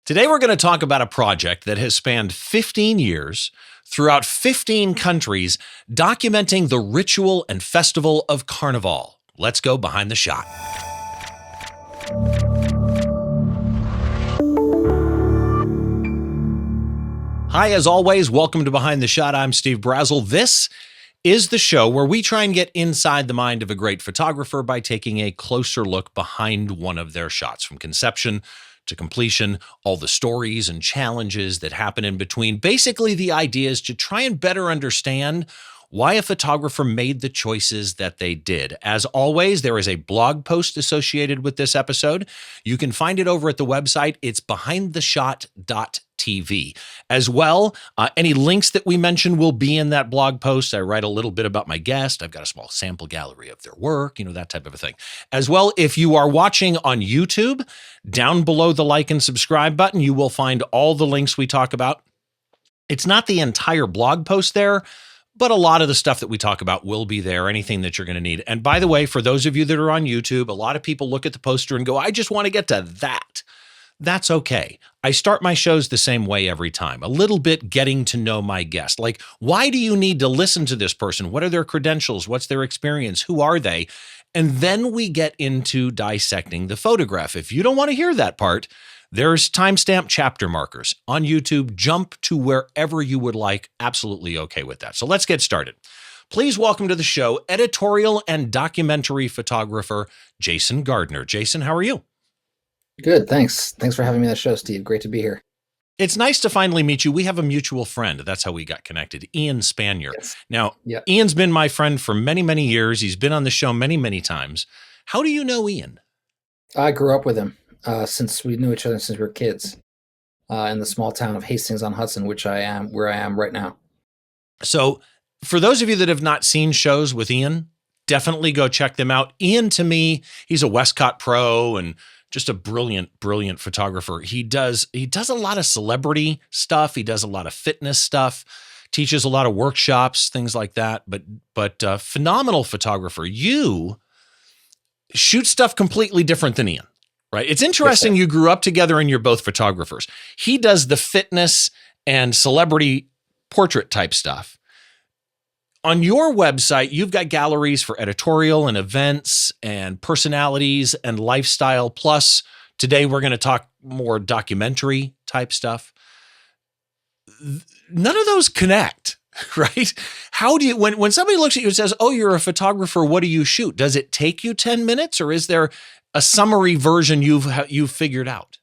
Today, we're going to talk about a project that has spanned 15 years throughout 15 countries, documenting the ritual and festival of Carnival. Let's go behind the shot. Hi, as always, welcome to Behind the Shot. I'm Steve Brazill. This is the show where we try and get inside the mind of a great photographer by taking a closer look behind one of their shots, from conception to completion, all the stories and challenges that happen in between. Basically, the idea is to try and better understand why a photographer made the choices that they did. As always, there is a blog post associated with this episode. You can find it over at the website. It's behindtheshot.tv. As well, any links that we mention will be in that blog post. I write a little bit about my guest. I've got a small sample gallery of their work, that type of a thing. As well, if you are watching on YouTube, down below the like and subscribe button, you will find all the links we talk about. It's not the entire blog post there, but a lot of the stuff that we talk about will be there, anything that you're going to need. And by the way, for those of you that are on YouTube, a lot of people look at the poster and go, I just want to get to that. That's okay. I start my shows the same way every time, a little bit getting to know my guest. Like, why do you need to listen to this person? What are their credentials? What's their experience? Who are they? And then we get into dissecting the photograph. If you don't want to hear that part, there's timestamp chapter markers on YouTube. Jump to wherever you would like. Absolutely okay with that. So let's get started. Please welcome to the show editorial and documentary photographer Jason Gardner. Jason, how are you? Good, thanks. Thanks for having me on the show, Steve. Great to be here. It's nice to finally meet you. We have a mutual friend. That's how we got connected, Ian Spanier. Yes. Now, Yep. Ian's been my friend for many, many years. He's been on the show many, many times. How do you know Ian? I grew up with him since we knew each other since we were kids in the small town of Hastings-on-Hudson, where I am right now. So for those of you that have not seen shows with Ian, definitely go check them out. Ian, to me, he's a Westcott pro and just a brilliant, brilliant photographer. He does a lot of celebrity stuff. He does a lot of fitness stuff, teaches a lot of workshops, things like that. But phenomenal photographer. You shoot stuff completely different than Ian, right? It's interesting. Yes, you grew up together and you're both photographers. He does the fitness and celebrity portrait type stuff. On your website, you've got galleries for editorial and events and personalities and lifestyle. Plus, today we're going to talk more documentary type stuff. None of those connect, right? How do you, when somebody looks at you and says, oh, you're a photographer, what do you shoot? Does it take you 10 minutes or is there a summary version you've figured out?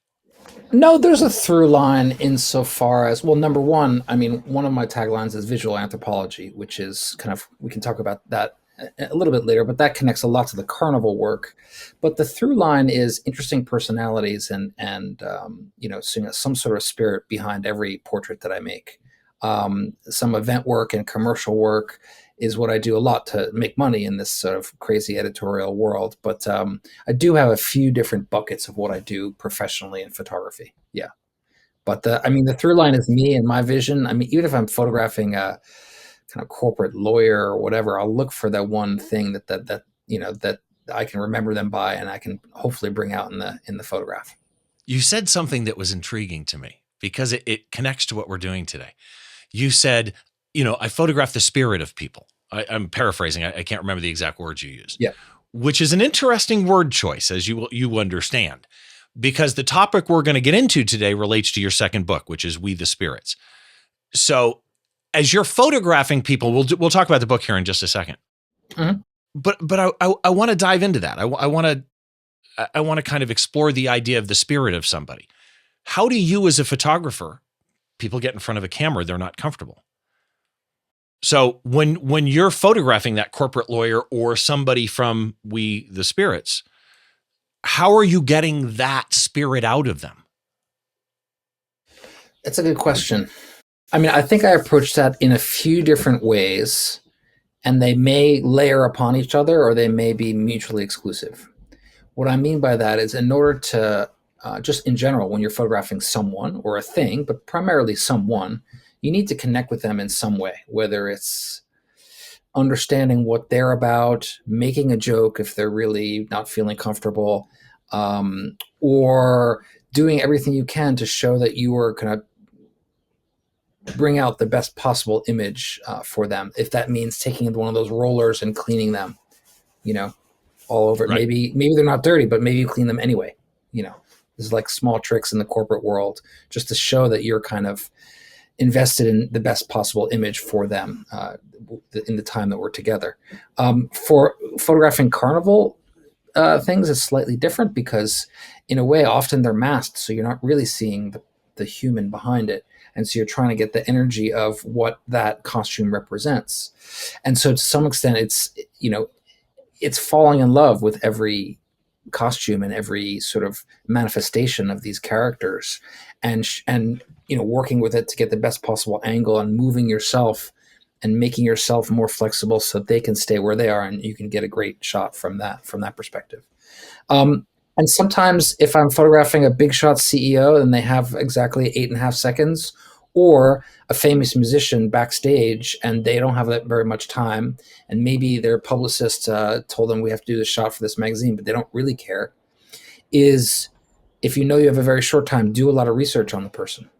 No, there's a through line insofar as, well, number one, one of my taglines is visual anthropology, which is kind of, we can talk about that a little bit later, but that connects a lot to the Carnival work. But the through line is interesting personalities and some sort of spirit behind every portrait that I make. Some event work and commercial work is what I do a lot to make money in this sort of crazy editorial world. But I do have a few different buckets of what I do professionally in photography. Yeah. But the through line is me and my vision. Even if I'm photographing a kind of corporate lawyer or whatever, I'll look for that one thing that I can remember them by and I can hopefully bring out in the photograph. You said something that was intriguing to me because it connects to what we're doing today. You said, I photograph the spirit of people. I'm paraphrasing. I can't remember the exact words you used. Yeah. Which is an interesting word choice, as you understand, because the topic we're going to get into today relates to your second book, which is We the Spirits. So as you're photographing people, we'll talk about the book here in just a second. Mm-hmm. But I want to dive into that. I want to kind of explore the idea of the spirit of somebody. How do you, as a photographer, people get in front of a camera, they're not comfortable. So when you're photographing that corporate lawyer or somebody from We the Spirits, how are you getting that spirit out of them? That's a good question. I think I approach that in a few different ways, and they may layer upon each other or they may be mutually exclusive. What I mean by that is, in order to, just in general, when you're photographing someone or a thing, but primarily someone, you need to connect with them in some way, whether it's understanding what they're about, making a joke if they're really not feeling comfortable, or doing everything you can to show that you are kind of bring out the best possible image for them. If that means taking one of those rollers and cleaning them, you know, all over. Right. Maybe they're not dirty, but maybe you clean them anyway. You know, this is like small tricks in the corporate world, just to show that you're kind of invested in the best possible image for them in the time that we're together. For photographing Carnival things, it's slightly different because, in a way, often they're masked, so you're not really seeing the human behind it. And so you're trying to get the energy of what that costume represents. And so to some extent, it's falling in love with every costume and every sort of manifestation of these characters, and working with it to get the best possible angle and moving yourself and making yourself more flexible so they can stay where they are and you can get a great shot from that perspective. And sometimes if I'm photographing a big shot CEO and they have exactly 8.5 seconds, or a famous musician backstage and they don't have that very much time, and maybe their publicist told them we have to do this shot for this magazine, but they don't really care, is if you know you have a very short time, do a lot of research on the person.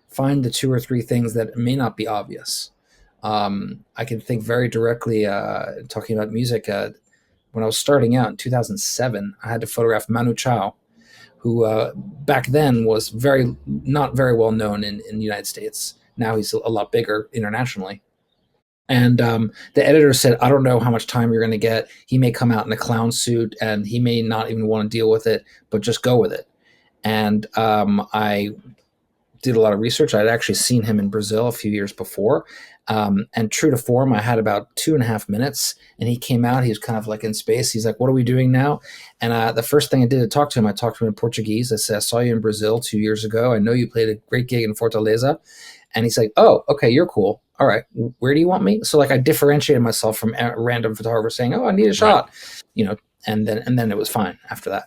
Find the 2 or 3 things that may not be obvious. I can think very directly, talking about music, when I was starting out in 2007, I had to photograph Manu Chao, who back then was not very well known in the United States. Now he's a lot bigger internationally. And the editor said, I don't know how much time you're going to get. He may come out in a clown suit and he may not even want to deal with it, but just go with it. And I did a lot of research. I'd actually seen him in Brazill a few years before. And true to form, I had about 2.5 minutes, and he came out. He was kind of like in space. He's like, what are we doing now? And the first thing I did to talk to him, I talked to him in Portuguese. I said, I saw you in Brazill 2 years ago. I know you played a great gig in Fortaleza. And he's like, oh, okay, you're cool. All right, where do you want me? So like I differentiated myself from a random photographer saying, oh, I need a shot, and then it was fine after that.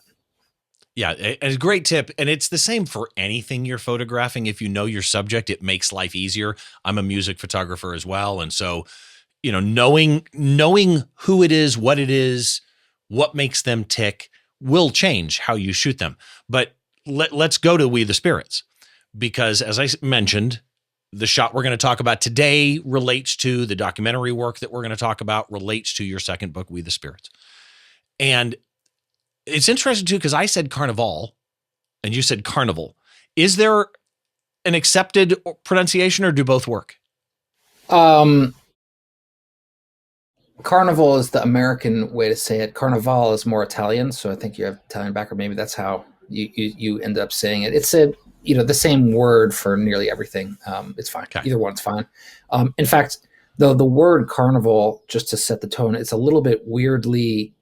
Yeah, a great tip. And it's the same for anything you're photographing. If you know your subject, it makes life easier. I'm a music photographer as well. And so, knowing who it is, what makes them tick will change how you shoot them. But let's go to We the Spirits, because as I mentioned, the shot we're going to talk about today relates to the documentary work that we're going to talk about, relates to your second book, We the Spirits. And it's interesting too, because I said Carnival and you said Carnival. Is there an accepted pronunciation, or do both work? Carnival is the American way to say it. Carnival is more Italian, so I think you have Italian background. Maybe that's how you end up saying it. It's the same word for nearly everything. It's fine. Okay. Either one's fine. In fact, the word carnival, just to set the tone, it's a little bit weirdly.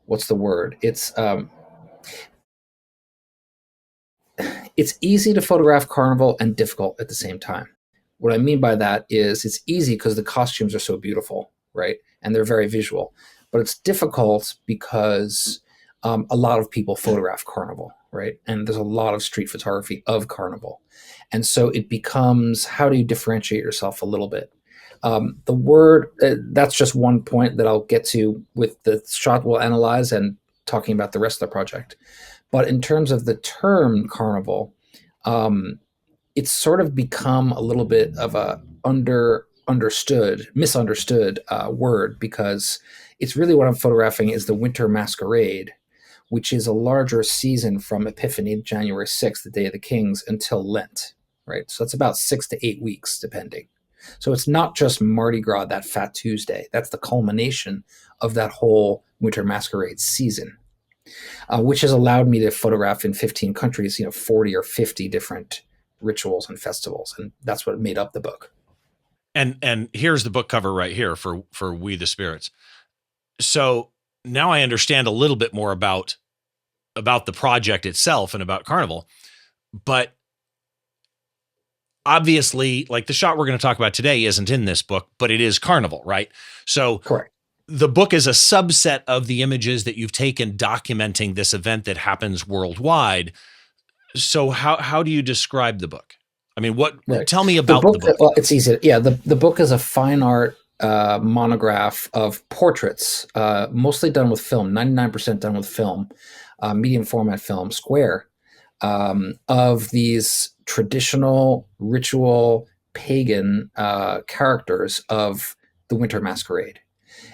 What's the word? It's easy to photograph Carnival and difficult at the same time. What I mean by that is it's easy because the costumes are so beautiful, right? And they're very visual. But it's difficult because a lot of people photograph Carnival, right? And there's a lot of street photography of Carnival. And so it becomes, how do you differentiate yourself a little bit? The word, that's just one point that I'll get to with the shot we'll analyze and talking about the rest of the project. But in terms of the term Carnival, it's sort of become a little bit of a misunderstood word, because it's really what I'm photographing is the Winter Masquerade, which is a larger season from Epiphany, January 6th, the Day of the Kings, until Lent, right? So it's about 6 to 8 weeks, depending. So it's not just Mardi Gras, that Fat Tuesday. That's the culmination of that whole Winter Masquerade season, which has allowed me to photograph in 15 countries, 40 or 50 different rituals and festivals. And that's what made up the book. And here's the book cover right here for We the Spirits. So now I understand a little bit more about the project itself and about Carnival. But obviously, like the shot we're going to talk about today isn't in this book, but it is Carnival, right? So correct. The book is a subset of the images that you've taken documenting this event that happens worldwide. So how do you describe the book? I mean, right. Tell me about the book. Well, it's easy. Yeah, the book is a fine art monograph of portraits, mostly done with film, 99% done with film, medium format film, square, of these traditional ritual pagan characters of the Winter Masquerade.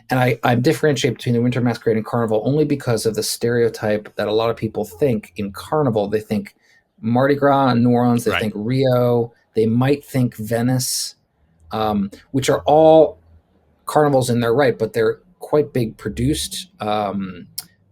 And I differentiate between the Winter Masquerade and Carnival only because of the stereotype that a lot of people think in Carnival. They think Mardi Gras in New Orleans, they think Rio, they might think Venice, which are all carnivals in their right, but they're quite big produced,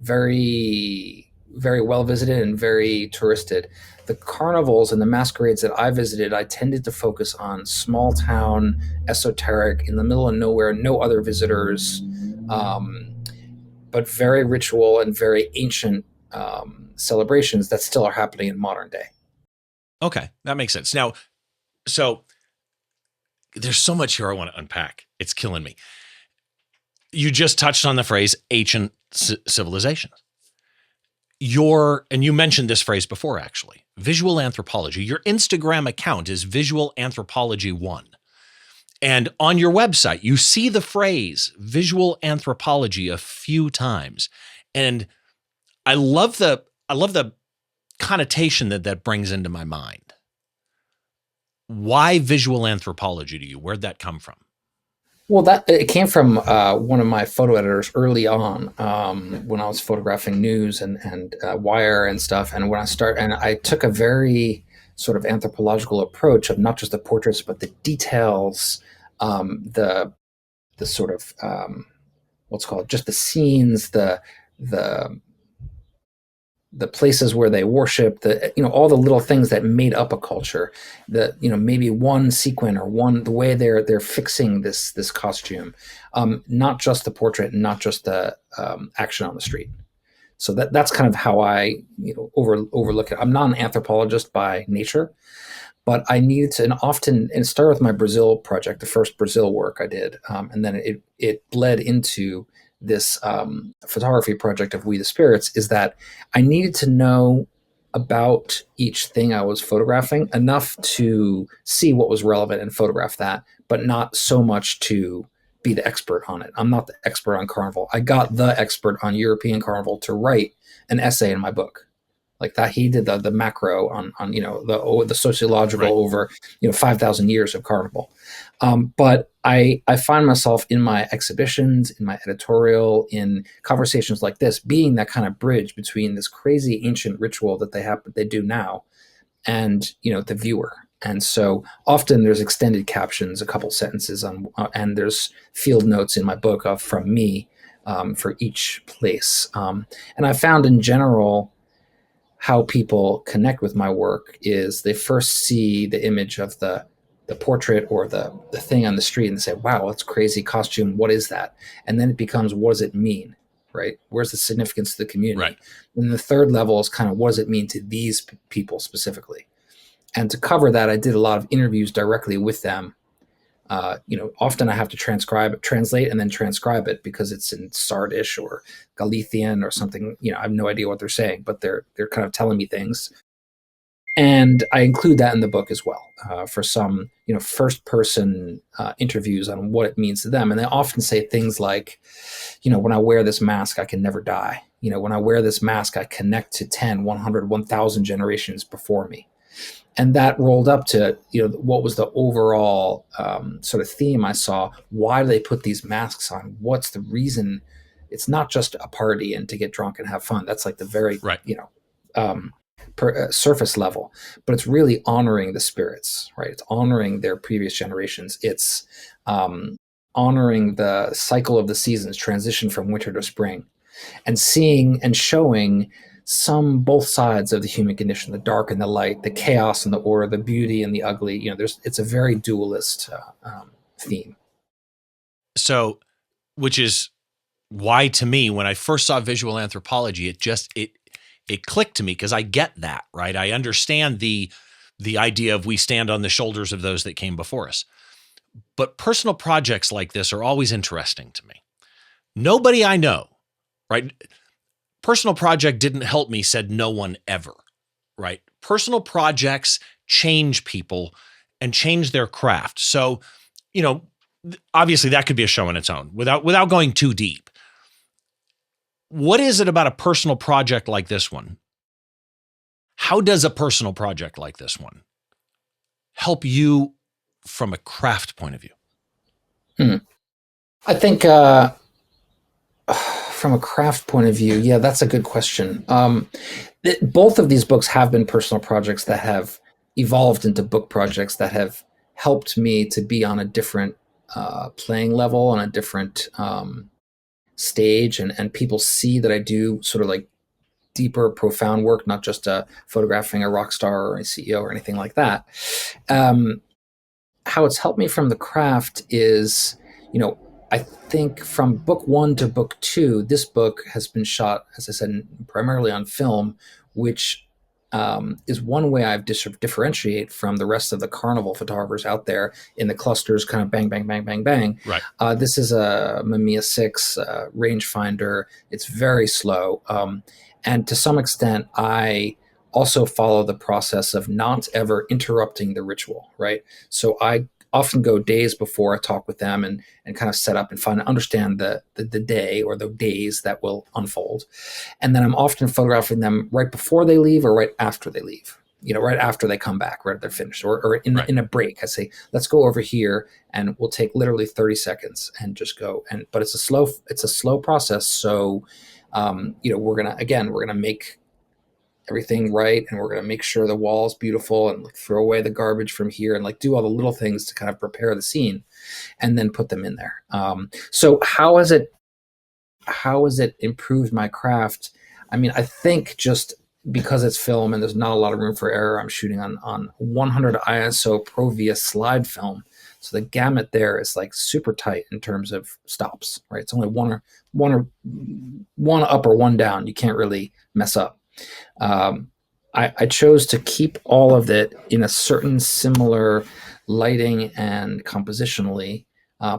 very, very well visited and very touristed. The carnivals and the masquerades that I visited, I tended to focus on small town, esoteric, in the middle of nowhere, no other visitors, but very ritual and very ancient celebrations that still are happening in modern day. Okay, that makes sense. Now, so there's so much here I want to unpack. It's killing me. You just touched on the phrase ancient civilizations. And you mentioned this phrase before, actually, visual anthropology. Your Instagram account is Visual Anthropology 1. And on your website, you see the phrase visual anthropology a few times. And I love the connotation that brings into my mind. Why visual anthropology to you? Where'd that come from? Well, it came from one of my photo editors early on when I was photographing news and wire and stuff. And I took a very sort of anthropological approach of not just the portraits, but the details, the sort of what's called just the scenes, the places where they worship, all the little things that made up a culture, maybe one sequin or the way they're fixing this costume, not just the portrait and not just the action on the street. So that's kind of how I overlook it. I'm not an anthropologist by nature, but I needed to, and it started with my Brazill project, the first Brazill work I did, and then it bled into this photography project of We the Spirits, is that I needed to know about each thing I was photographing enough to see what was relevant and photograph that, but not so much to be the expert on it. I'm not the expert on Carnival. I got the expert on European Carnival to write an essay in my book. Like that, he did the macro on the sociological over 5,000 years of Carnival. But I find myself in my exhibitions, in my editorial, in conversations like this, being that kind of bridge between this crazy ancient ritual that they do now, and the viewer. And so often there's extended captions, a couple sentences and there's field notes in my book from me for each place. And I found in general, how people connect with my work is they first see the image of the portrait or the thing on the street and they say, wow, that's crazy costume. What is that? And then it becomes, what does it mean? Right? Where's the significance to the community? Right. And the third level is kind of, what does it mean to these people specifically? And to cover that, I did a lot of interviews directly with them. Often I have to translate and then transcribe it because it's in Sardish or Galician or something. I have no idea what they're saying, but they're kind of telling me things. And I include that in the book as well for some, first person interviews on what it means to them. And they often say things like, when I wear this mask, I can never die. When I wear this mask, I connect to 10, 100, 1,000 generations before me. And that rolled up to, what was the overall sort of theme I saw? Why do they put these masks on? What's the reason? It's not just a party and to get drunk and have fun. That's like the very, surface level. But it's really honoring the spirits, right? It's honoring their previous generations. It's honoring the cycle of the seasons, transition from winter to spring, and seeing and showing both sides of the human condition, the dark and the light, the chaos and the order, the beauty and the ugly. It's a very dualist theme. So, which is why to me, when I first saw visual anthropology, it clicked to me because I get that, right? I understand the idea of we stand on the shoulders of those that came before us. But personal projects like this are always interesting to me. Nobody I know, right? Personal project didn't help me, said no one ever, right? Personal projects change people and change their craft. So, obviously that could be a show on its own without going too deep. What is it about a personal project like this one? How does a personal project like this one help you from a craft point of view? I think from a craft point of view, yeah, that's a good question. Both of these books have been personal projects that have evolved into book projects that have helped me to be on a different playing level, on a different stage, and people see that I do sort of like deeper, profound work, not just photographing a rock star or a CEO or anything like that. Um, how it's helped me from the craft is, you know, I think from book one to book two, this book has been shot, as I said, primarily on film, which is one way I've differentiate from the rest of the Carnival photographers out there in the clusters, kind of bang, bang, bang, bang, bang. Right. This is a Mamiya 6 rangefinder. It's very slow. And to some extent, I also follow the process of not ever interrupting the ritual, right? So I often go days before I talk with them and kind of set up and understand the day or the days that will unfold. And then I'm often photographing them right before they leave or right after they leave, right after they come back, right after they're finished, or Right. in a break. I say, let's go over here and we'll take literally 30 seconds and just go. But it's a slow process. So, we're gonna make everything right, and we're going to make sure the wall is beautiful and like throw away the garbage from here and like do all the little things to kind of prepare the scene and then put them in there. So how has it improved my craft? I mean, I think just because it's film and there's not a lot of room for error, I'm shooting on 100 ISO Pro via slide film. So the gamut there is like super tight in terms of stops, right? It's only one up or one down. You can't really mess up. I chose to keep all of it in a certain similar lighting and compositionally,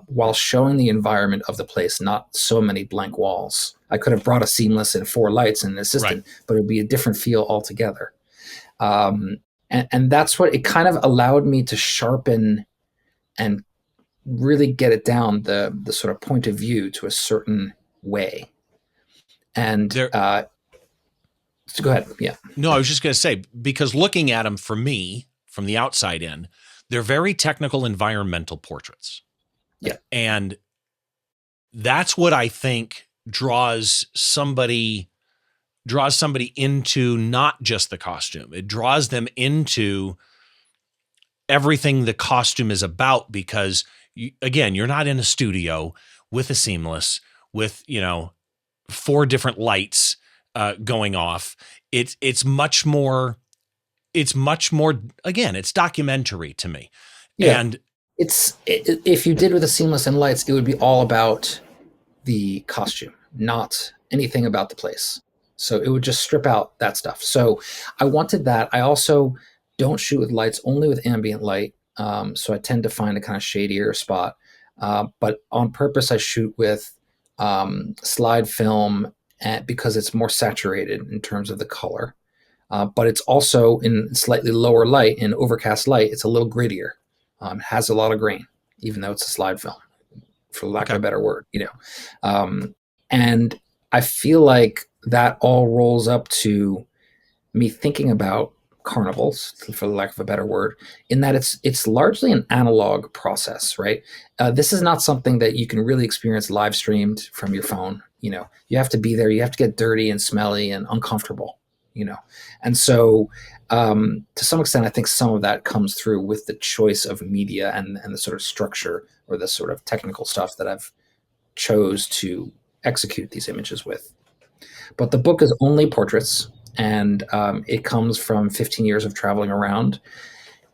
while showing the environment of the place, not so many blank walls. I could have brought a seamless and 4 lights and an assistant, right, but it would be a different feel altogether. And that's what it kind of allowed me to sharpen and really get it down the sort of point of view to a certain way. And so go ahead. Yeah. No, I was just going to say, because looking at them for me from the outside in, they're very technical environmental portraits. Yeah. And that's what I think draws somebody into not just the costume. It draws them into everything the costume is about, because again, you're not in a studio with a seamless with, 4 different lights going off. It's much more, again, it's documentary to me. Yeah. And if you did with a seamless and lights, it would be all about the costume, not anything about the place. So it would just strip out that stuff. So I wanted that. I also don't shoot with lights, only with ambient light. So I tend to find a kind of shadier spot. But on purpose, I shoot with slide film because it's more saturated in terms of the color. But it's also in slightly lower light, in overcast light, it's a little grittier. Has a lot of grain, even though it's a slide film, for lack of a better word, and I feel like that all rolls up to me thinking about carnivals, for lack of a better word, in that it's largely an analog process, right? This is not something that you can really experience live streamed from your phone. You have to be there. You have to get dirty and smelly and uncomfortable. And so to some extent, I think some of that comes through with the choice of media and the sort of structure or the sort of technical stuff that I've chose to execute these images with. But the book is only portraits, and it comes from 15 years of traveling around.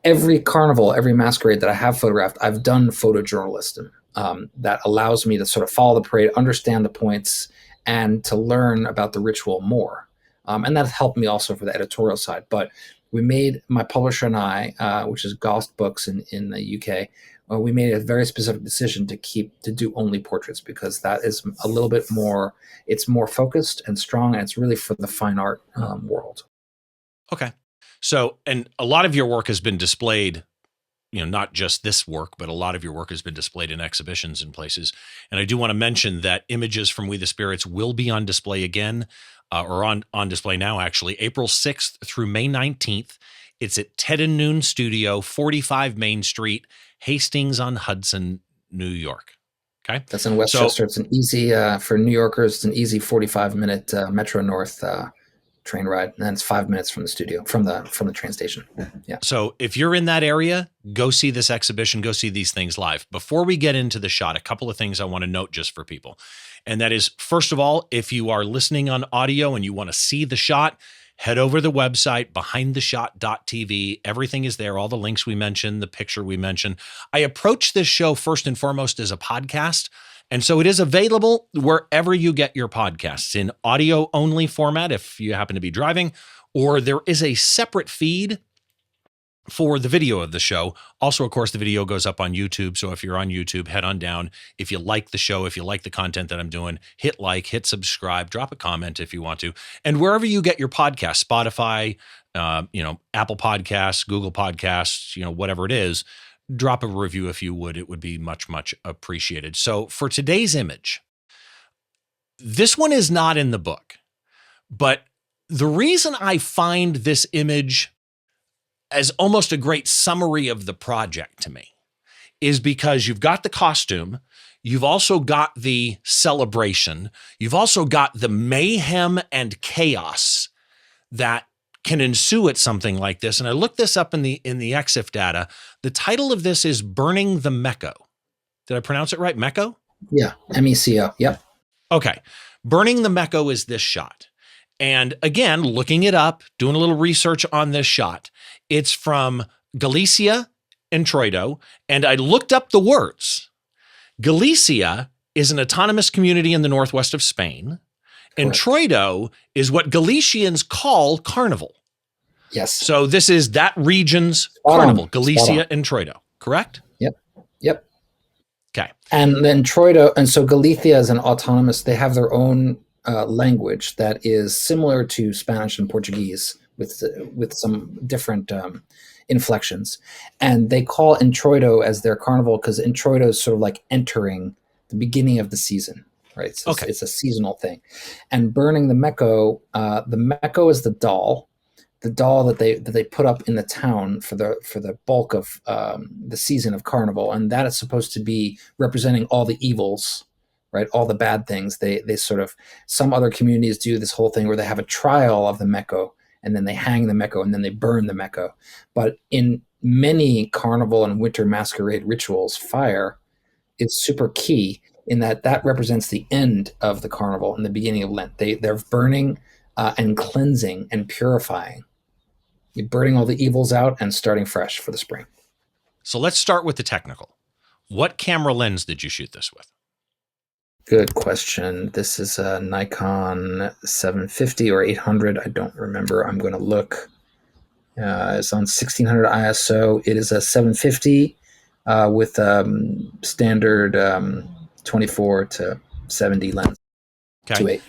Every carnival, every masquerade that I have photographed, I've done photojournalism that allows me to sort of follow the parade, understand the points, and to learn about the ritual more. And that helped me also for the editorial side. But we made, my publisher and I, which is Gost Books in the UK, we made a very specific decision to do only portraits, because that is a little bit more, it's more focused and strong, and it's really for the fine art world. Okay. So, and a lot of your work has been displayed not just this work, but a lot of your work has been displayed in exhibitions and places. And I do want to mention that images from We the Spirits will be on display again, or on display now, actually, April 6th through May 19th. It's at Ted and Noon Studio, 45 Main Street, Hastings-on-Hudson, New York. Okay. That's in Westchester. It's an easy, for New Yorkers, it's an easy 45-minute Metro North train ride, and then it's 5 minutes from the studio, from the train station. Yeah. So if you're in that area, go see this exhibition, go see these things live. Before we get into the shot, a couple of things I want to note just for people. And that is, first of all, if you are listening on audio and you want to see the shot, head over to the website, behindtheshot.tv. Everything is there. All the links we mentioned, the picture we mentioned. I approach this show first and foremost as a podcast. And so it is available wherever you get your podcasts, in audio only format if you happen to be driving, or there is a separate feed for the video of the show. Also, of course, the video goes up on YouTube. So if you're on YouTube, head on down. If you like the show, if you like the content that I'm doing, hit like, hit subscribe, drop a comment if you want to. And wherever you get your podcasts, Spotify, Apple Podcasts, Google Podcasts, whatever it is, drop a review if you would. It would be much, much appreciated. So for today's image, this one is not in the book, but the reason I find this image as almost a great summary of the project to me is because you've got the costume, you've also got the celebration, you've also got the mayhem and chaos that can ensue at something like this. And I looked this up in the EXIF data. The title of this is Burning the Mecco. Did I pronounce it right? Mecco? Yeah, MECO. Yep. Okay. Burning the Mecco is this shot. And again, looking it up, doing a little research on this shot, it's from Galicia and Troito. And I looked up the words. Galicia is an autonomous community in the northwest of Spain. And Troito is what Galicians call Carnival. Yes. So this is that region's Carnival, Galicia and Troito, correct? Yep. Okay. And then Troito, and so Galicia is an autonomous, they have their own language that is similar to Spanish and Portuguese with some different inflections. And they call Introito as their carnival because Introito is sort of like entering the beginning of the season. Right. So it's a seasonal thing. And burning the Mecco is the doll that they put up in the town for the bulk of the season of Carnival. And that is supposed to be representing all the evils, right? All the bad things. They sort of, some other communities do this whole thing where they have a trial of the Mecco and then they hang the Mecco and then they burn the Mecco. But in many Carnival and winter masquerade rituals, fire is super key, in that represents the end of the Carnival and the beginning of Lent. They're burning and cleansing and purifying. You're burning all the evils out and starting fresh for the spring. So let's start with the technical. What camera lens did you shoot this with? Good question. This is a Nikon 750 or 800. I don't remember. I'm going to look. It's on 1600 ISO. It is a 750 with standard 24 to 70 lens. Okay. 2.8.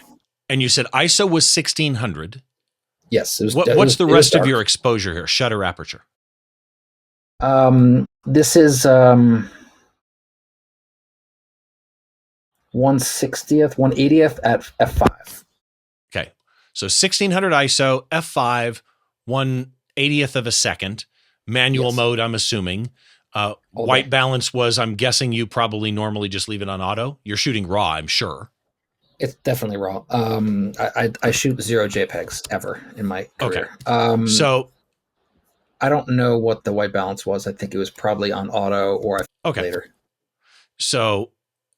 And you said ISO was 1600. Yes. What's the rest of your exposure here? Shutter aperture. This is 1/60th, 1/80th at f5. Okay. So 1600 ISO, f5, 1/80th of a second. Manual mode, I'm assuming. White balance was, I'm guessing you probably normally just leave it on auto. You're shooting raw, I'm sure. It's definitely raw. I shoot 0 JPEGs ever in my career. Okay. So I don't know what the white balance was. I think it was probably on auto or later. So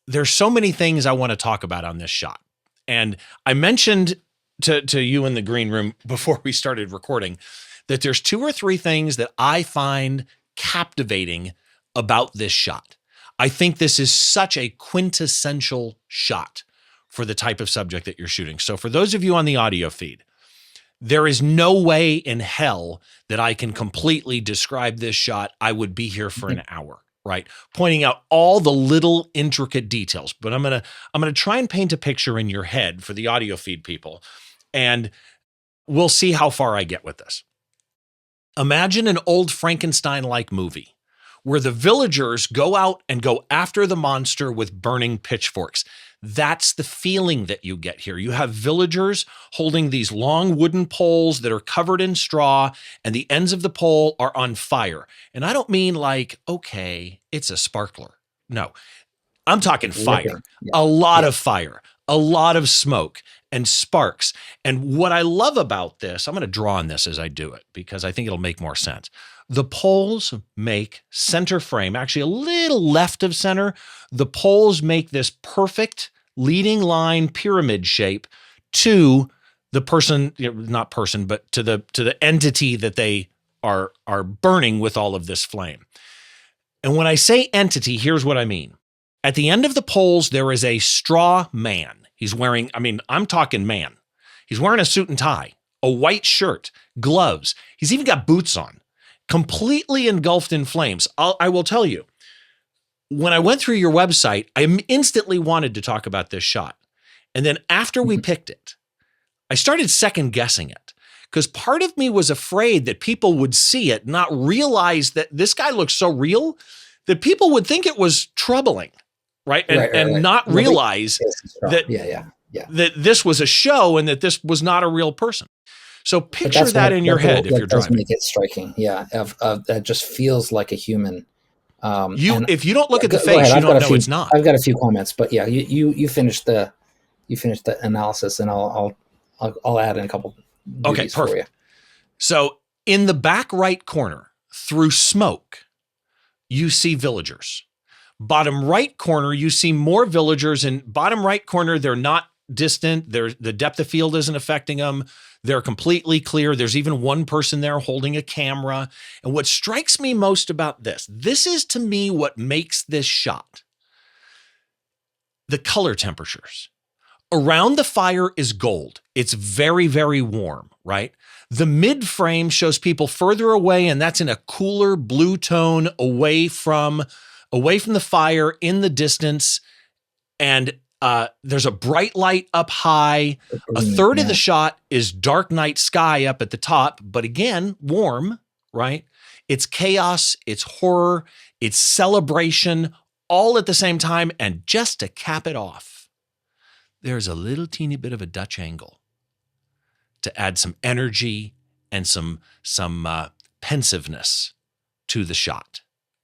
there's so many things I want to talk about on this shot. And I mentioned to you in the green room before we started recording that there's 2 or 3 things that I find captivating about this shot. I think this is such a quintessential shot for the type of subject that you're shooting. So for those of you on the audio feed, there is no way in hell that I can completely describe this shot. I would be here for an hour, right? Pointing out all the little intricate details, but I'm going to try and paint a picture in your head for the audio feed people, and we'll see how far I get with this. Imagine an old Frankenstein-like movie where the villagers go out and go after the monster with burning pitchforks. That's the feeling that you get here. You have villagers holding these long wooden poles that are covered in straw, and the ends of the pole are on fire. And I don't mean like, okay, it's a sparkler. No, I'm talking fire. Yeah. A lot of fire, a lot of smoke and sparks. And what I love about this, I'm going to draw on this as I do it because I think it'll make more sense. The poles make center frame, actually a little left of center. The poles make this perfect leading line pyramid shape to the person, not person, but to the entity that they are burning with all of this flame. And when I say entity, here's what I mean. At the end of the poles, there is a straw man. He's wearing, I'm talking man. He's wearing a suit and tie, a white shirt, gloves. He's even got boots on, completely engulfed in flames. I will tell you, when I went through your website, I instantly wanted to talk about this shot. And then after we picked it, I started second guessing it because part of me was afraid that people would see it, not realize that this guy looks so real that people would think it was troubling, right? And not realize that, that this was a show and that this was not a real person. So picture that in your head if you're driving. That does make it striking, that just feels like a human. If you don't look at the face, you don't know it's not. I've got a few comments, but yeah, you finished the analysis, and I'll add in a couple. Okay, perfect. For you. So in the back right corner, through smoke, you see villagers. Bottom right corner, you see more villagers. And bottom right corner, they're not distant. The depth of field isn't affecting them. They're completely clear. There's even one person there holding a camera. And what strikes me most about this is to me what makes this shot. The color temperatures. Around the fire is gold. It's very, very warm, right? The mid frame shows people further away, and that's in a cooler blue tone away from the fire in the distance. And there's a bright light up high. A third of the shot is dark night sky up at the top, but again, warm, right? It's chaos, it's horror, it's celebration, all at the same time. And just to cap it off, there's a little teeny bit of a Dutch angle to add some energy and some pensiveness to the shot.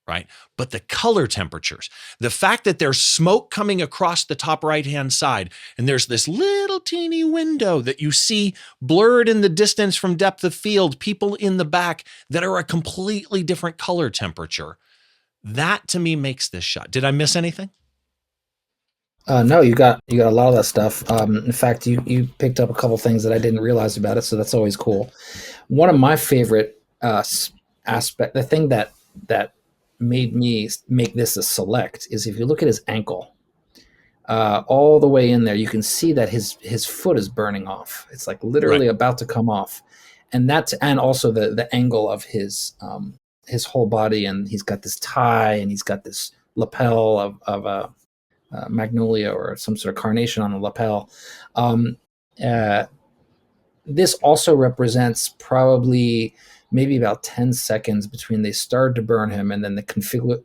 Right? But the color temperatures, the fact that there's smoke coming across the top right-hand side, and there's this little teeny window that you see blurred in the distance from depth of field, people in the back that are a completely different color temperature. That to me makes this shot. Did I miss anything? No, you got a lot of that stuff. In fact, you picked up a couple things that I didn't realize about it, so that's always cool. One of my favorite aspect, the thing that made me make this a select, is if you look at his ankle, all the way in there, you can see that his foot is burning off. It's like literally about to come off, and also the angle of his whole body, and he's got this tie, and he's got this lapel of a magnolia or some sort of carnation on the lapel. This also represents probably maybe about 10 seconds between they started to burn him and then the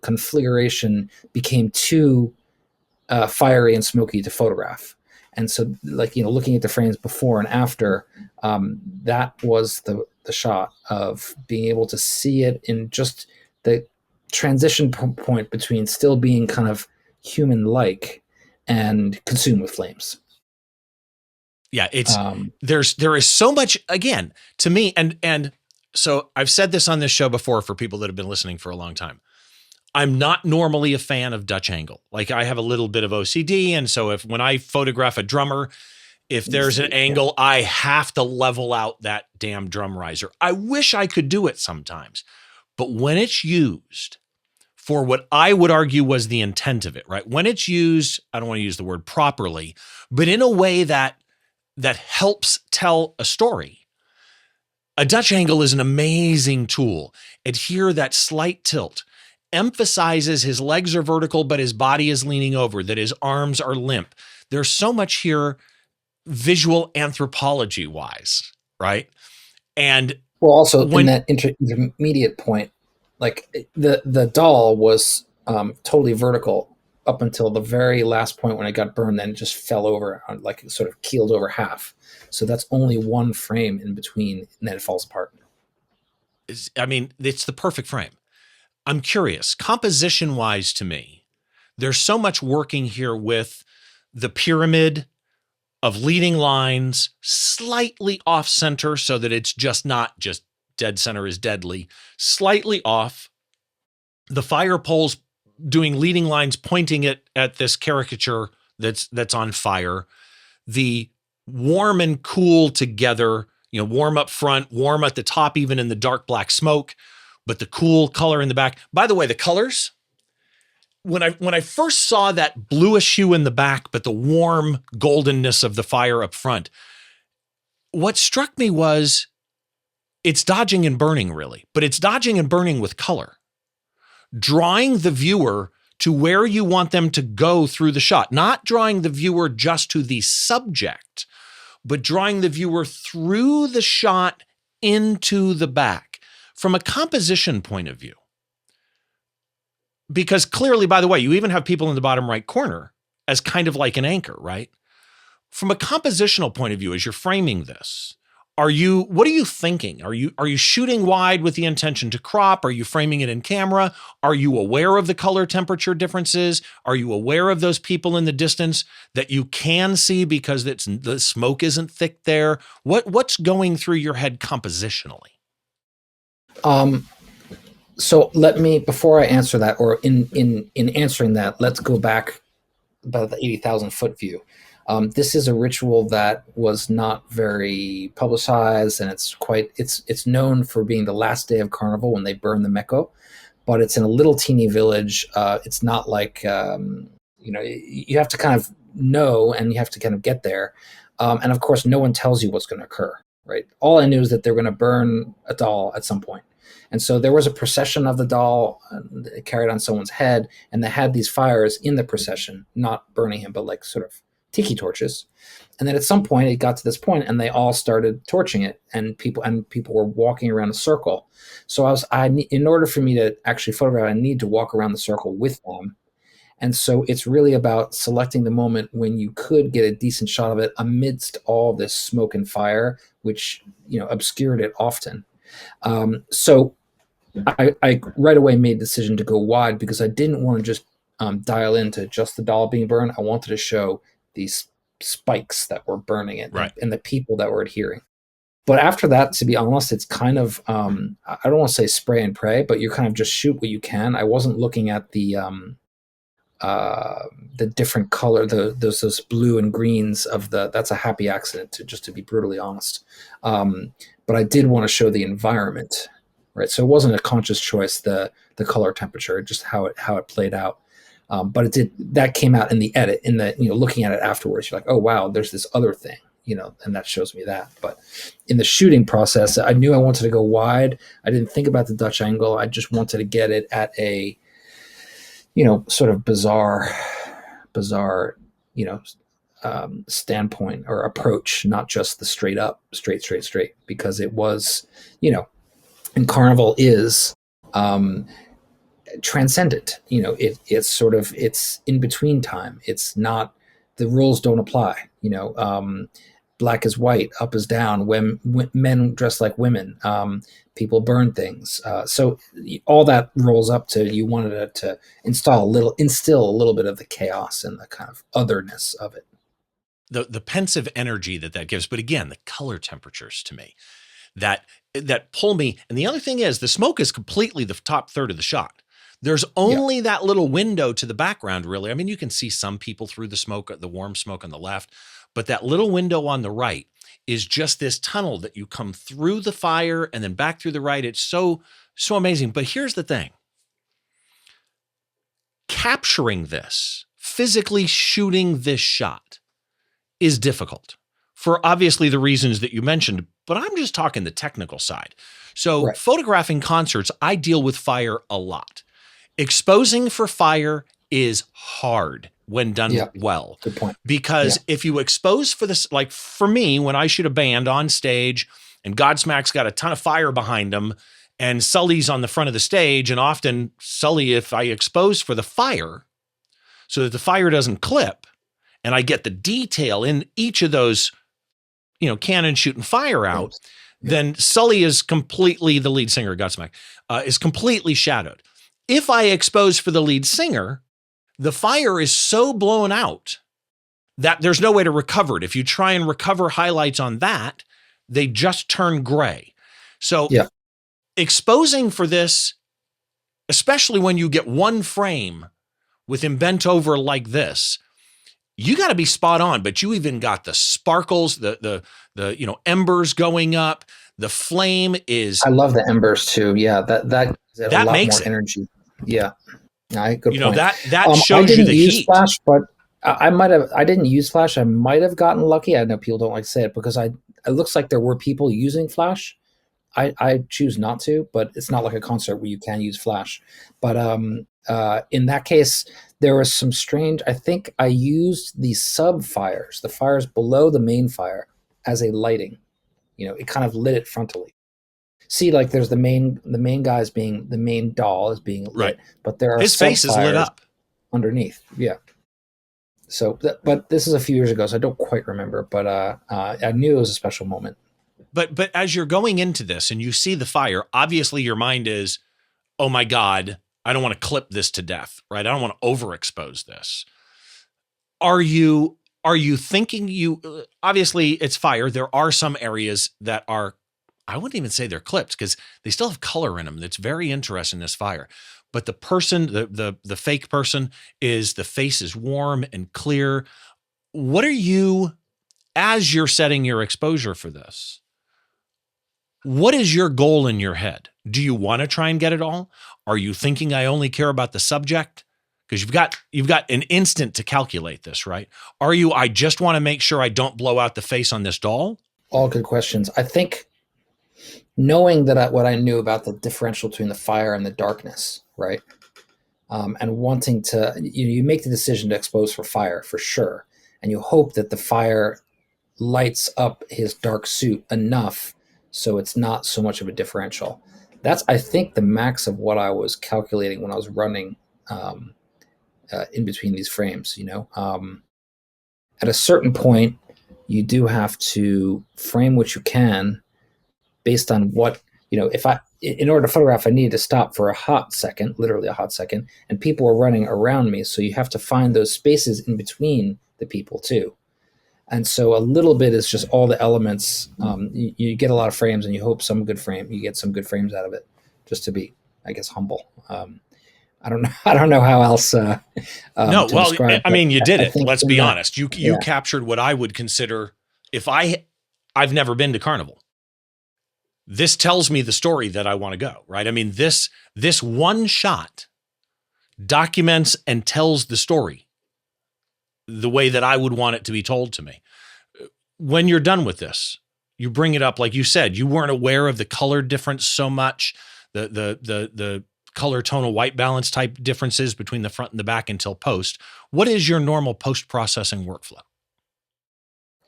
configuration became too fiery and smoky to photograph. And so, looking at the frames before and after, that was the shot of being able to see it in just the transition point between still being kind of human-like and consumed with flames. Yeah, it's there is so much, again, to me, and so I've said this on this show before for people that have been listening for a long time. I'm not normally a fan of Dutch angle. Like, I have a little bit of OCD, and so when I photograph a drummer, if there's an angle, I have to level out that damn drum riser. I wish I could do it sometimes, but when it's used for what I would argue was the intent of it, right? When it's used, I don't want to use the word properly, but in a way that helps tell a story, a Dutch angle is an amazing tool. And here, that slight tilt emphasizes his legs are vertical, but his body is leaning over, that his arms are limp. There's so much here visual anthropology wise, right? And also in that intermediate point, Like the doll was totally vertical up until the very last point when it got burned. Then it just fell over, like it sort of keeled over half. So that's only one frame in between, and then it falls apart. I mean, it's the perfect frame. I'm curious, composition wise to me, there's so much working here with the pyramid of leading lines slightly off center so that it's just not just dead center is deadly, slightly off. The fire poles doing leading lines pointing it at this caricature that's on fire. The warm and cool together, warm up front, warm at the top, even in the dark black smoke, but the cool color in the back. By the way, the colors, when I first saw that bluish hue in the back, but the warm goldenness of the fire up front, what struck me was it's dodging and burning, really, but it's dodging and burning with color, drawing the viewer to where you want them to go through the shot, not drawing the viewer just to the subject, but drawing the viewer through the shot into the back from a composition point of view. Because clearly, by the way, you even have people in the bottom right corner as kind of like an anchor, right? From a compositional point of view, as you're framing this, what are you thinking? Are you shooting wide with the intention to crop? Are you framing it in camera? Are you aware of the color temperature differences? Are you aware of those people in the distance that you can see because the smoke isn't thick there? What's going through your head compositionally? So let me, before I answer that, or in answering that, let's go back about the 80,000 foot view. This is a ritual that was not very publicized, and it's known for being the last day of Carnival when they burn the Meko, but it's in a little teeny village. It's not like, you have to kind of know, and you have to kind of get there. And of course, no one tells you what's going to occur, right? All I knew is that they're going to burn a doll at some point. And so there was a procession of the doll carried on someone's head, and they had these fires in the procession, not burning him, but like sort of tiki torches. And then at some point it got to this point and they all started torching it, and people were walking around a circle. So in order for me to actually photograph, I need to walk around the circle with them. And so it's really about selecting the moment when you could get a decent shot of it amidst all this smoke and fire, which, obscured it often. So I right away made the decision to go wide because I didn't want to just dial into just the doll being burned. I wanted to show these spikes that were burning it, right, and the people that were adhering. But after that, to be honest, it's kind of, I don't want to say spray and pray, but you kind of just shoot what you can. I wasn't looking at the different color, those blue and greens that's a happy accident, to be brutally honest. But I did want to show the environment, right? So it wasn't a conscious choice, the color temperature, just how it played out. But that came out in the edit, looking at it afterwards, you're like, oh wow, there's this other thing, and that shows me that. But in the shooting process, I knew I wanted to go wide. I didn't think about the Dutch angle. I just wanted to get it at a, sort of bizarre, standpoint or approach, not just the straight up, straight, because it was, and Carnival is transcendent. It's in between time. It's not, the rules don't apply. Black is white, up is down. When men dress like women, people burn things. So all that rolls up to, you wanted to instill a little bit of the chaos and the kind of otherness of it. The pensive energy that gives, but again, the color temperatures to me that pull me. And the other thing is, the smoke is completely the top third of the shot. There's only that little window to the background, really. I mean, you can see some people through the smoke, the warm smoke on the left, but that little window on the right is just this tunnel that you come through the fire and then back through the right. It's so amazing. But here's the thing. Capturing this, physically shooting this shot is difficult for obviously the reasons that you mentioned, but I'm just talking the technical side. So Right. Photographing concerts, I deal with fire a lot. Exposing for fire is hard when done well. Good point. Because if you expose for this, like for me, when I shoot a band on stage and Godsmack's got a ton of fire behind them and Sully's on the front of the stage. And often Sully, if I expose for the fire so that the fire doesn't clip and I get the detail in each of those, cannon shooting fire out, then Sully is completely, the lead singer, Godsmack, is completely shadowed. If I expose for the lead singer, the fire is so blown out that there's no way to recover it. If you try and recover highlights on that, they just turn gray. So exposing for this, especially when you get one frame with him bent over like this, you got to be spot on, but you even got the sparkles, the embers going up. The flame is. I love the embers too. Yeah, that a lot makes more energy. Yeah, good point. That shows you the heat. I didn't use flash, but I might have. I didn't use flash. I might have gotten lucky. I know people don't like to say it because it looks like there were people using flash. I choose not to, but it's not like a concert where you can use flash. But in that case, there was some strange. I think I used the sub fires, the fires below the main fire, as a lighting. It kind of lit it frontally. See, like there's the main guys being the main doll is being lit, right, but there are his face is lit up underneath. Yeah. So, but this is a few years ago, so I don't quite remember. But I knew it was a special moment. But as you're going into this and you see the fire, obviously your mind is, oh my God, I don't want to clip this to death, right? I don't want to overexpose this. Are you thinking obviously it's fire. There are some areas that are, I wouldn't even say they're clipped because they still have color in them. That's very interesting, this fire. But the person, the fake person the face is warm and clear. What are you, as you're setting your exposure for this, what is your goal in your head? Do you want to try and get it all? Are you thinking I only care about the subject? Because you've got an instant to calculate this, right? Are you, I just want to make sure I don't blow out the face on this doll? All good questions. I think knowing that what I knew about the differential between the fire and the darkness, right? And wanting to, you make the decision to expose for fire for sure. And you hope that the fire lights up his dark suit enough so it's not so much of a differential. That's, I think, the max of what I was calculating when I was running in between these frames. At a certain point, you do have to frame what you can based on what, if in order to photograph, I needed to stop for a hot second, literally a hot second, and people were running around me. So you have to find those spaces in between the people too. And so a little bit is just all the elements. You get a lot of frames and you hope you get some good frames out of it, just to be, I guess, humble. I don't know how else. No, well, I mean, you did it. Let's be honest. You captured what I would consider, if I've never been to Carnival. This tells me the story that I want to go, right? I mean, this one shot documents and tells the story the way that I would want it to be told to me. When you're done with this, you bring it up, like you said, you weren't aware of the color difference so much, the color tonal white balance type differences between the front and the back until post. What is your normal post-processing workflow?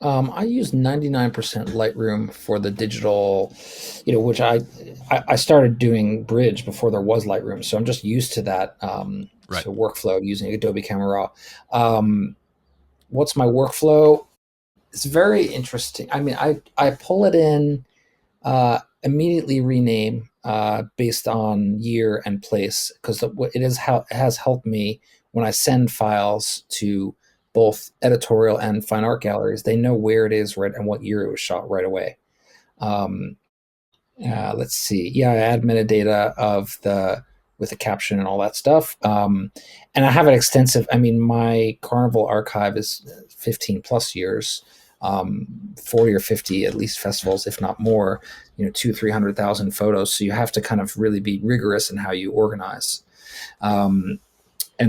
I use 99% Lightroom for the digital, which I started doing Bridge before there was Lightroom. So I'm just used to that right. So workflow using Adobe Camera Raw. What's my workflow? It's very interesting. I mean, I pull it in, immediately rename based on year and place, because it has helped me when I send files to both editorial and fine art galleries. They know where it is right and what year it was shot right away. Let's see. Yeah, I add metadata with the caption and all that stuff. And I have an extensive, my Carnival archive is 15 plus years, 40 or 50 at least festivals, if not more, 300,000 photos. So you have to kind of really be rigorous in how you organize. And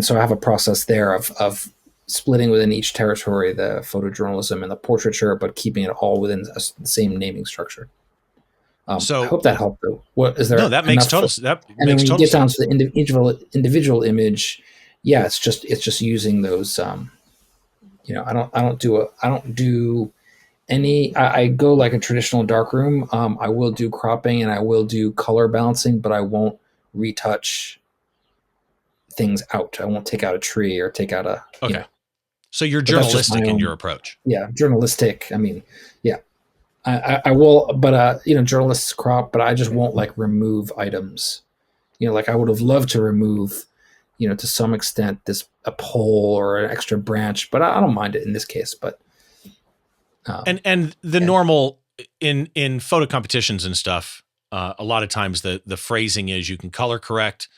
so I have a process there of splitting within each territory, the photojournalism and the portraiture, but keeping it all within the same naming structure. So I hope that helped. What is there? No, that makes total. That and makes then when total you get down sense. to the individual image, yeah, it's just using those. I don't do I go like a traditional darkroom. I will do cropping and I will do color balancing, but I won't retouch things out. I won't take out a tree or take out a, Okay. So you're but that's just my journalistic in your own, approach. yeah, journalistic. I mean, yeah, I will, but journalists crop, but I just won't like remove items. Like I would have loved to remove, to some extent this a pole or an extra branch, but I don't mind it in this case. But And the yeah, normal in photo competitions and stuff, a lot of times the phrasing is you can color correct,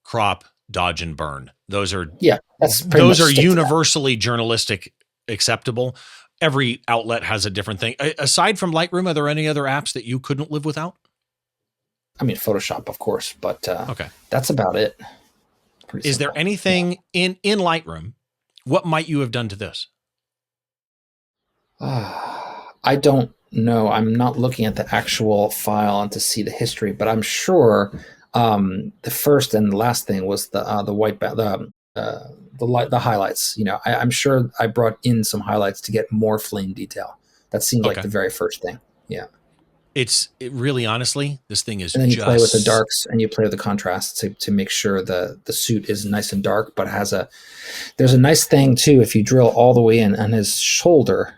crop, dodge, and burn. Those are yeah, that's pretty much stick to that. universally journalistic acceptable. Every outlet has a different thing. Aside from Lightroom, are there any other apps that you couldn't live without? I mean, Photoshop, of course, but Okay. that's about it. Pretty Is there simple. anything in Lightroom? What might you have done to this? I don't know. I'm not looking at the actual file and to see the history, but I'm sure the first and the last thing was the white the highlights. I'm sure I brought in some highlights to get more flame detail. That seems like Okay. the very first thing. Yeah. It really, honestly, this thing is And then you just play with the darks and you play with the contrasts to make sure the suit is nice and dark, but there's a nice thing too. If you drill all the way in on his shoulder,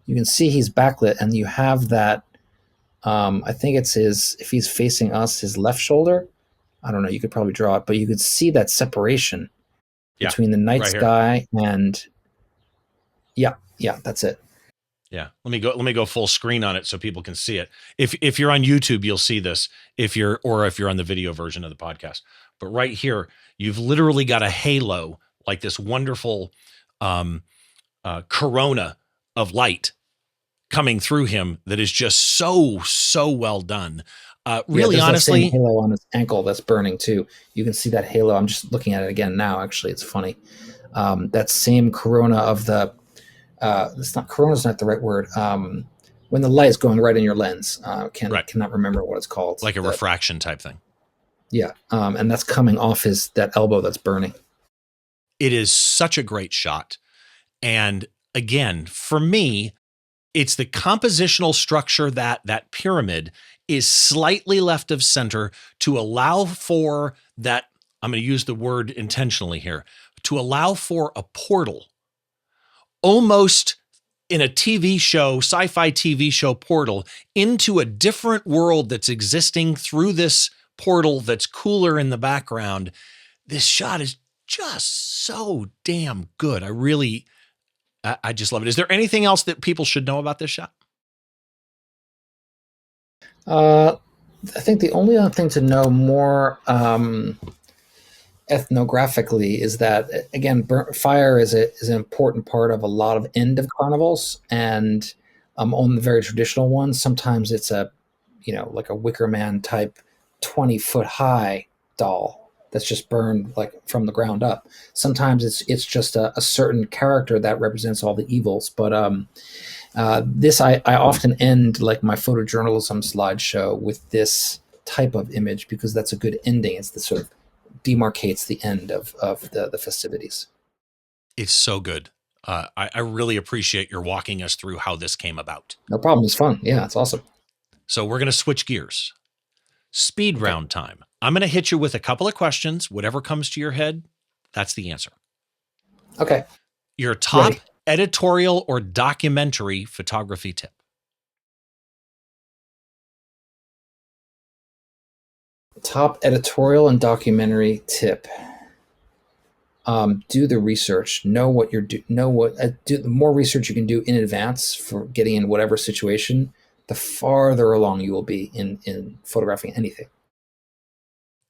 you can see he's backlit and you have that. I think it's if he's facing us, his left shoulder. I don't know. You could probably draw it, but you could see that separation between the night right here. sky and yeah, that's it. Yeah. Let me go full screen on it so people can see it. If you're on YouTube, you'll see this. If you're on the video version of the podcast. But right here, you've literally got a halo, like this wonderful corona of light coming through him that is just so well done. Really, there's honestly, that same halo on his ankle that's burning too. You can see that halo. I'm just looking at it again now. Actually, it's funny. That same corona of the it's not corona's not the right word. When the light is going right in your lens, cannot remember what it's called. like a refraction type thing. Yeah, and that's coming off that elbow that's burning. It is such a great shot. And again, for me, it's the compositional structure that pyramid is slightly left of center to allow for that. I'm going to use the word intentionally here, to allow for a portal, almost in a TV show, sci-fi TV show portal, into a different world that's existing through this portal that's cooler in the background. This shot is just so damn good. I just love it. Is there anything else that people should know about this shot? I think the only other thing to know more ethnographically is that, again, fire is an important part of a lot of end of carnivals, and on the very traditional ones, sometimes it's like a Wicker Man type 20-foot high doll that's just burned like from the ground up. Sometimes it's just a certain character that represents all the evils. But this I often end like my photojournalism slideshow with this type of image because that's a good ending. It's the sort of demarcates the end of the festivities. It's so good. I really appreciate your walking us through how this came about. No problem. It's fun. Yeah, it's awesome. So we're going to switch gears. Speed round time. I'm going to hit you with a couple of questions. Whatever comes to your head, that's the answer. Okay. Your top editorial or documentary photography tip. Top editorial and documentary tip. Do the research. Know what you're do. Know what. The more research you can do in advance for getting in whatever situation, the farther along you will be in photographing anything.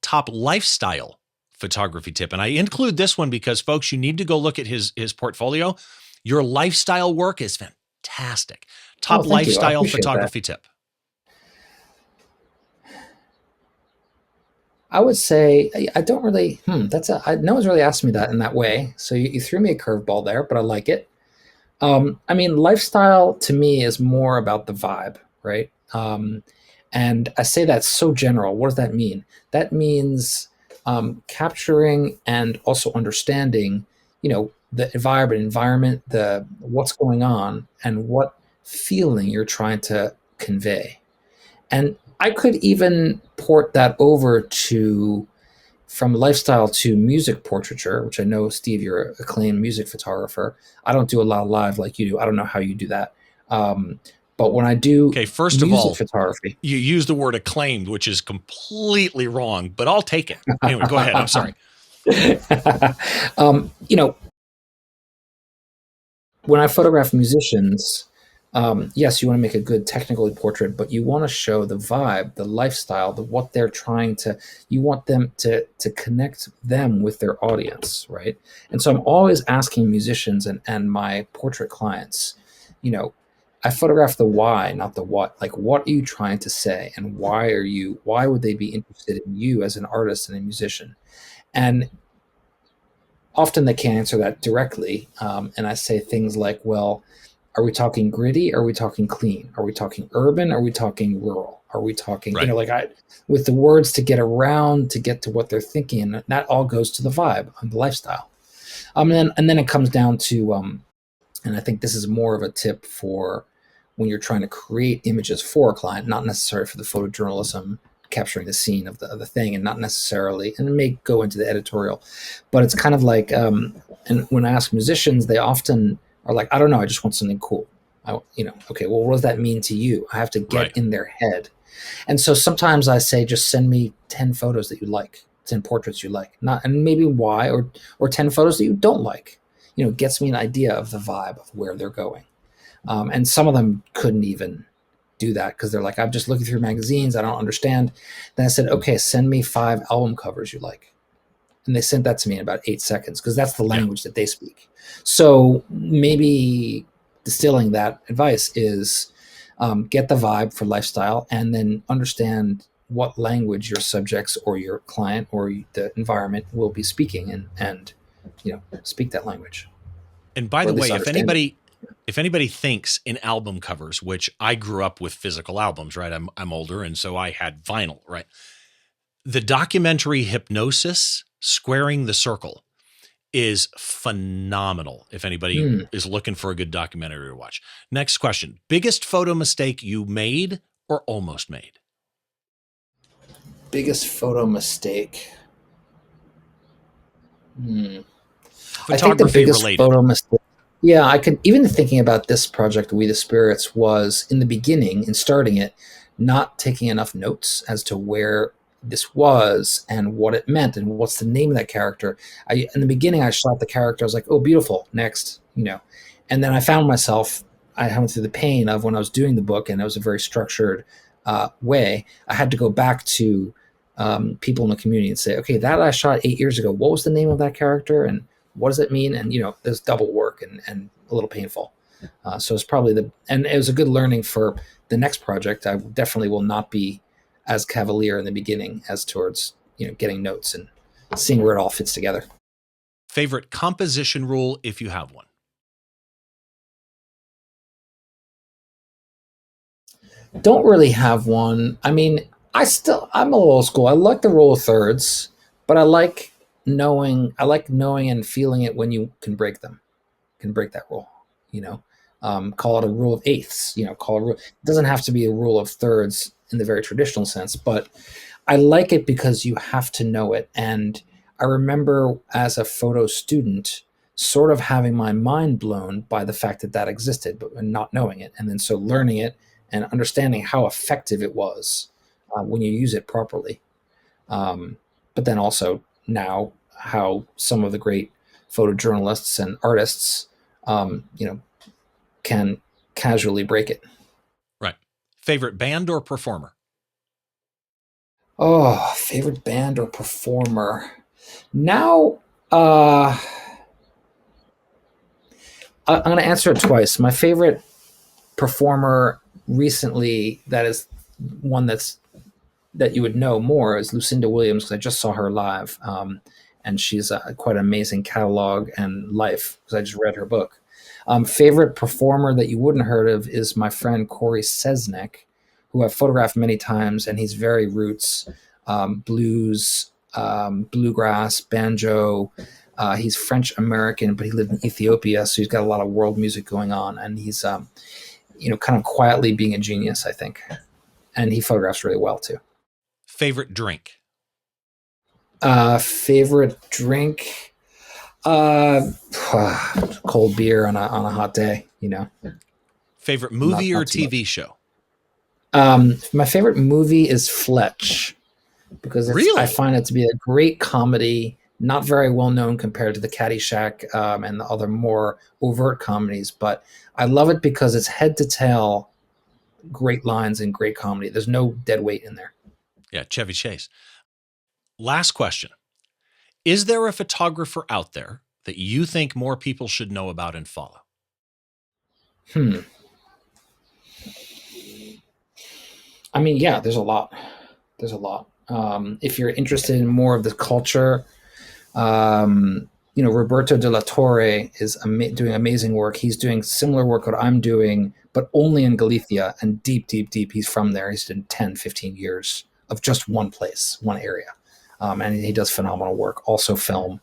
Top lifestyle photography tip, and I include this one because, folks, you need to go look at his portfolio. Your lifestyle work is fantastic. Top lifestyle photography tip. I would say I don't really. No one's really asked me that in that way. So you threw me a curveball there, but I like it. I mean, lifestyle to me is more about the vibe, right? And I say that's so general. What does that mean? That means capturing and also understanding, the environment, the what's going on, and what feeling you're trying to convey. And I could even port that over to from lifestyle to music portraiture, which I know, Steve, you're an acclaimed music photographer. I don't do a lot of live like you do. I don't know how you do that. But when I do Okay, first of music all, photography, you use the word acclaimed, which is completely wrong, but I'll take it. Anyway, go ahead. I'm sorry. you know, when I photograph musicians, yes, you want to make a good technical portrait, but you want to show the vibe, the lifestyle, what they're trying to. You want them to connect them with their audience, right? And so I'm always asking musicians and my portrait clients, you know, I photograph the why, not the what. Like, what are you trying to say, and why are you? Why would they be interested in you as an artist and a musician? And often they can't answer that directly. And I say things like, well, are we talking gritty? Are we talking clean? Are we talking urban? Are we talking rural? Are we talking, Right. with the words to get around, to get to what they're thinking, and that all goes to the vibe and the lifestyle. And then it comes down to, and I think this is more of a tip for when you're trying to create images for a client, not necessarily for the photojournalism, capturing the scene of the thing, and not necessarily, and it may go into the editorial, but it's kind of like, and when I ask musicians, they often are like, I don't know, I just want something cool. Okay, well, what does that mean to you? I have to get Right. in their head. And so sometimes I say, just send me 10 photos that you like, 10 portraits you like, not, and maybe why, or 10 photos that you don't like. Gets me an idea of the vibe of where they're going. And some of them couldn't even do that because they're like, I'm just looking through magazines, I don't understand. Then I said, okay, send me 5 album covers you like. And they sent that to me in about 8 seconds because that's the Yeah. language that they speak. So maybe distilling that advice is, get the vibe for lifestyle, and then understand what language your subjects or your client or the environment will be speaking, and speak that language, And by or the at least way, understand it. if anybody thinks in album covers, which I grew up with physical albums, right? I'm older, and so I had vinyl, right? The documentary Hypnosis, Squaring the Circle, is phenomenal if anybody is looking for a good documentary to watch. Next question. Biggest photo mistake you made or almost made? Biggest photo mistake. I think the Photography biggest related. photo mistake. Yeah, I could, even thinking about this project, We the Spirits, was in the beginning, in starting it, not taking enough notes as to where this was and what it meant and what's the name of that character. In the beginning, I shot the character. I was like, oh, beautiful. Next, and then I found myself, I went through the pain of when I was doing the book, and it was a very structured way. I had to go back to people in the community and say, okay, that I shot 8 years ago. What was the name of that character? And what does it mean? And there's double work and a little painful. So it's probably and it was a good learning for the next project. I definitely will not be as cavalier in the beginning as towards getting notes and seeing where it all fits together. Favorite composition rule if you have one? Don't really have one. I mean, I'm a little old school. I like the rule of thirds, but I like knowing and feeling it when you can break them. Can break that rule. Call it a rule of eighths. Call it it doesn't have to be a rule of thirds in the very traditional sense, but I like it because you have to know it. And I remember as a photo student, sort of having my mind blown by the fact that existed, but not knowing it, and then so learning it and understanding how effective it was when you use it properly. But then also now how some of the great photojournalists and artists, can casually break it. Right. Favorite band or performer? Oh, favorite band or performer. Now, uh, I'm going to answer it twice. My favorite performer recently, that is one that you would know more, is Lucinda Williams, because I just saw her live, and she's quite an amazing catalog and life, because I just read her book. Favorite performer that you wouldn't heard of is my friend Corey Sesnick, who I've photographed many times, and he's very roots, blues, bluegrass, banjo. He's French American, but he lived in Ethiopia, so he's got a lot of world music going on, and kind of quietly being a genius, I think. And he photographs really well too. Favorite drink? Favorite drink? Uh, Cold beer on a hot day. Favorite movie or Not too much. TV show? My favorite movie is Fletch because I Really? find it to be a great comedy, not very well known compared to the Caddyshack and the other more overt comedies. But I love it because it's head to tail great lines and great comedy. There's no dead weight in there. Yeah, Chevy Chase. Last question. Is there a photographer out there that you think more people should know about and follow? I mean, yeah, there's a lot. There's a lot. If you're interested in more of the culture, Roberto de la Torre is doing amazing work. He's doing similar work what I'm doing, but only in Galicia and deep, deep, deep. He's from there. He's done 10, 15 years of just one place, one area. And he does phenomenal work. Also film,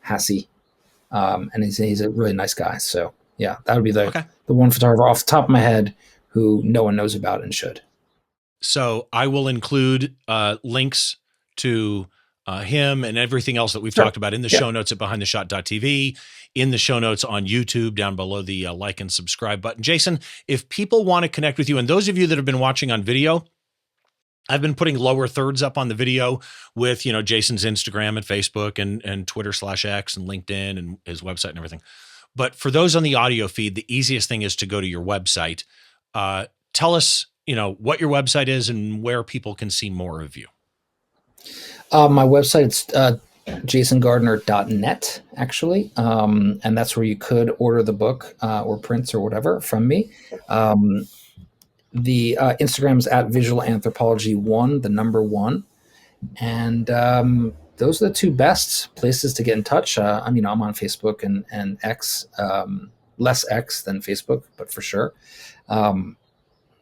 Hassie. And he's a really nice guy. So yeah, that would be the one photographer off the top of my head who no one knows about and should. So I will include links to him and everything else that we've talked about in the show notes at behindtheshot.tv, in the show notes on YouTube, down below the like and subscribe button. Jason, if people want to connect with you, and those of you that have been watching on video, I've been putting lower thirds up on the video with, Jason's Instagram and Facebook and Twitter/X and LinkedIn and his website and everything. But for those on the audio feed, the easiest thing is to go to your website. Tell us, what your website is and where people can see more of you. My website is jasongardner.net, actually. And that's where you could order the book or prints or whatever from me. The Instagram is at Visual Anthropology 1, the number 1. And those are the two best places to get in touch. I'm on Facebook and X, less X than Facebook, but for sure.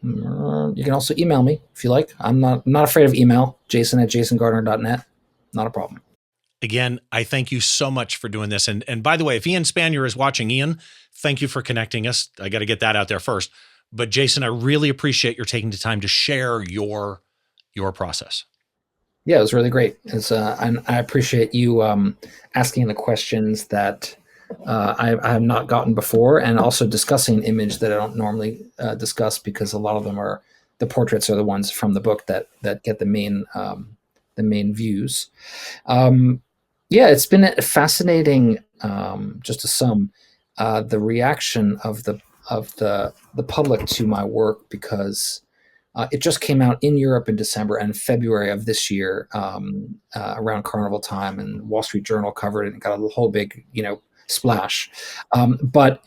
You can also email me if you like. I'm not afraid of email. Jason@jasongardner.net. Not a problem. Again, I thank you so much for doing this. And by the way, if Ian Spanier is watching, Ian, thank you for connecting us. I got to get that out there first. But Jason, I really appreciate your taking the time to share your process. Yeah, it was really great. And I appreciate you asking the questions that I have not gotten before, and also discussing an image that I don't normally discuss, because a lot of them are the portraits are the ones from the book that get the main views. It's been a fascinating, just to sum, the reaction of the public to my work, because it just came out in Europe in December and February of this year, around Carnival time, and Wall Street Journal covered it and got a whole big, splash. But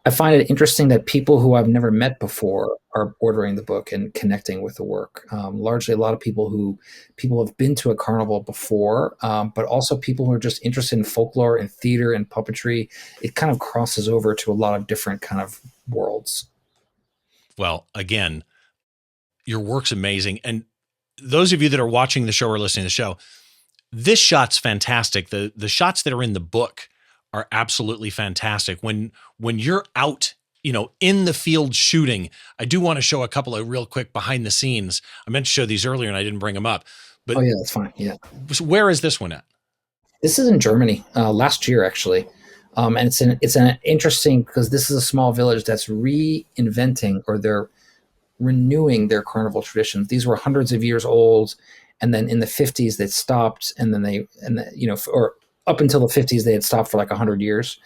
I find it interesting that people who I've never met before are ordering the book and connecting with the work. Largely a lot of people who have been to a carnival before, but also people who are just interested in folklore and theater and puppetry. It kind of crosses over to a lot of different kind of worlds. Well, again, your work's amazing. And those of you that are watching the show or listening to the show, this shot's fantastic. The shots that are in the book are absolutely fantastic. When you're out, in the field shooting, I do want to show a couple of real quick behind the scenes. I meant to show these earlier and I didn't bring them up. But oh yeah, that's fine. Yeah. Where is this one at? This is in Germany, last year actually. And it's an interesting, because this is a small village that's reinventing, or they're renewing their carnival traditions. These were hundreds of years old, and then in the 50s they stopped, and then or up until the 50s they had stopped for like 100 years,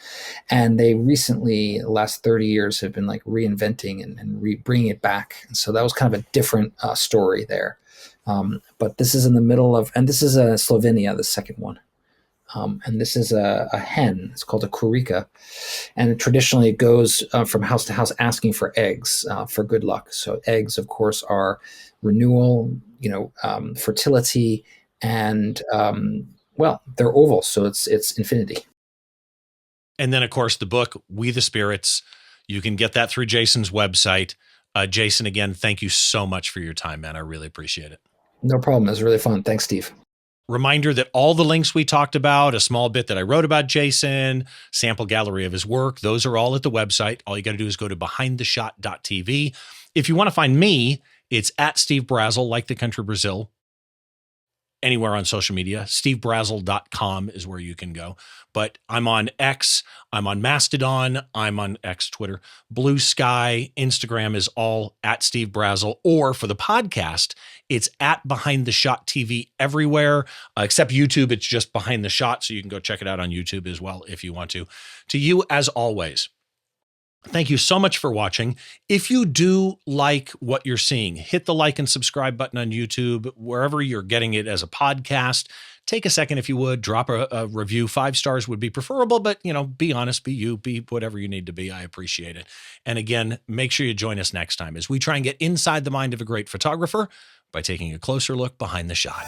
and they recently, the last 30 years, have been like reinventing and bringing it back. And so that was kind of a different story there. But this is in the middle of, and this is Slovenia, the second one. And this is a hen. It's called a kurika, and traditionally it goes from house to house asking for eggs for good luck. So eggs, of course, are renewal, fertility, and they're oval, so it's infinity. And then, of course, the book We the Spirits. You can get that through Jason's website. Jason, again, thank you so much for your time, man. I really appreciate it. No problem. It was really fun. Thanks, Steve. Reminder that all the links we talked about, a small bit that I wrote about Jason, sample gallery of his work, those are all at the website. All you got to do is go to behindtheshot.tv. If you want to find me, it's at Steve Brazill, like the country Brazil, anywhere on social media. stevebrazill.com is where you can go. But I'm on X, I'm on Mastodon, I'm on X, Twitter, Blue Sky, Instagram is all at Steve Brazill. Or for the podcast, it's at Behind the Shot TV everywhere, except YouTube. It's just Behind the Shot. So you can go check it out on YouTube as well if you want to. To you, as always, thank you so much for watching. If you do like what you're seeing, hit the like and subscribe button on YouTube, wherever you're getting it as a podcast. Take a second, if you would, drop a review. 5 stars would be preferable, but, be honest, be you, be whatever you need to be. I appreciate it. And again, make sure you join us next time as we try and get inside the mind of a great photographer by taking a closer look behind the shot.